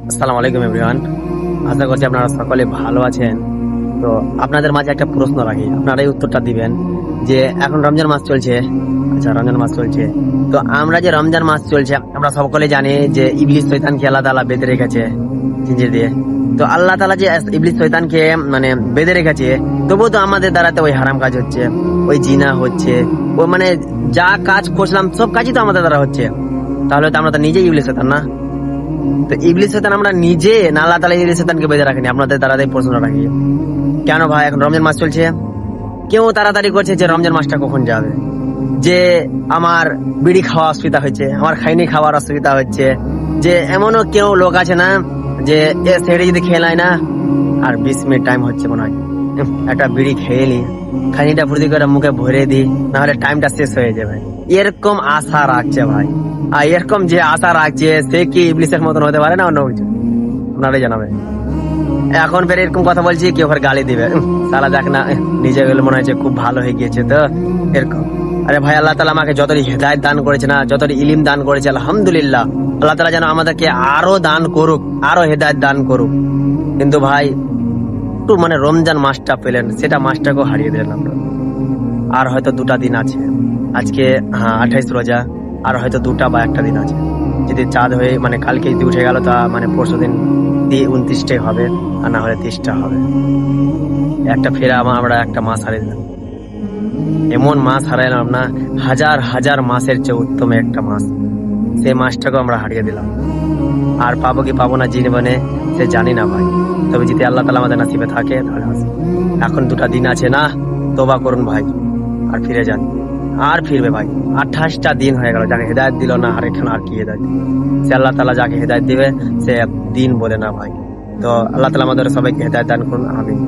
আসসালামু আলাইকুম এভরিওয়ান। আশা করছি আপনারা সকলে ভালো আছেন। তো আপনাদের মাঝে একটা প্রশ্ন রাখি, আপনারা এই উত্তরটা দিবেন যে এখন রমজান মাস চলছে। আচ্ছা, রমজান মাস চলছে, তো আমরা যে রমজান মাস চলছে আমরা সকলে জানি যে ইবলিস শয়তানকে আল্লাহ তাআলা বেঁধে রেখেছে জিঞ্জির দিয়ে। তো আল্লাহ তাআলা যে ইবলিস শয়তানকে মানে বেঁধে রেখেছে, তবুও তো আমাদের দ্বারাতে ওই হারাম কাজ হচ্ছে, ওই জিনা হচ্ছে, ও মানে যা কাজ করছিলাম সব কাজই তো আমাদের দ্বারা হচ্ছে। তাহলে তো আমরা তো নিজেই ইবলিস শয়তান না? তো ইবলিস শয়তান আমরা নিজে না, আল্লাহ তাআলা ইবলিস শয়তানকে বেঁধে রাখেনি? আপনাদের দ্বারাই প্রশ্ন রাখি, কেন ভাই এখন রমজান মাস চলছে, কেউ তাড়াতাড়ি করছে যে রমজান মাসটা কখন যাবে, যে আমার বিড়ি খাওয়া অসুবিধা হচ্ছে, আমার খাইনি খাওয়ার অসুবিধা হচ্ছে, যে এমনও কেউ লোক আছে না যে এ সেড়ে যদি খেয়ে নেয় না আর 20 মিনিট টাইম হচ্ছে মনে হয়, একটা বিড়ি খেয়ে নি, খাইনিটা ফুর্তি করে মুখে ভরে দিই, না হলে টাইমটা শেষ হয়ে যাবে, এরকম আশা রাখছে ভাই। আর এরকম যে আশা রাখছে সে কি ইবলিসের মতন হতে পারে না অন্য কিছু? আপনারাই জানাবে। এখন ফের এরকম কথা বলছি, কেউ ফের গালি দিবে, সালা যাক না, নিজে গেলে মনে হচ্ছে খুব ভালো হয়ে গিয়েছে তো এরকম। আরে ভাই, আল্লাহ তাআলা আমাকে যতটি হেদায়েত দান করেছে না, যতটি ইলিম দান করেছে, আলহামদুলিল্লাহ, আল্লাহ তাআলা যেন আমাদেরকে আরো দান করুক, আরো হেদায়েত দান করুক। কিন্তু ভাই একটু মানে রমজান মাসটা পেলেন, সেটা মাসটাকেও হারিয়ে দিলেন আমরা। আর হয়তো 2টা দিন আছে, আজকে 28 রোজা, আর হয়তো 2টা বা 1টা দিন আছে। যদি চাঁদ হয়ে মানে কালকে যদি উঠে গেল, তা মানে পরশু দিন 29টাই হবে, আর না হলে 30টা হবে। একটা ফেরা আমরা একটা মাস হারিয়ে দিলাম। এমন মাস হারাইলাম না, হাজার হাজার মাসের চেয়ে উত্তম একটা মাস, সেই মাসটাকে আমরা হারিয়ে দিলাম। আর পাবো কি পাবো না জীবনে সে জানি না ভাই, তবে যদি আল্লাহ তাআলা আমাদের নসিবে থাকে তাহলে আছে। এখন 2টা দিন আছে না, তওবা করুন ভাই, আর ফিরে যান। আর ফিরবে ভাই, 28টা দিন হয়ে গেল, যাকে হেদায়েত দিল না আর এখানে আর কি হেদায়েত? সে আল্লাহ তাআলা যাকে হেদায়েত দিবে সে দিন বলে না ভাই। তো আল্লাহ তাআলা আমাদের সবাইকে হেদায়েত দান করুন, আমিন।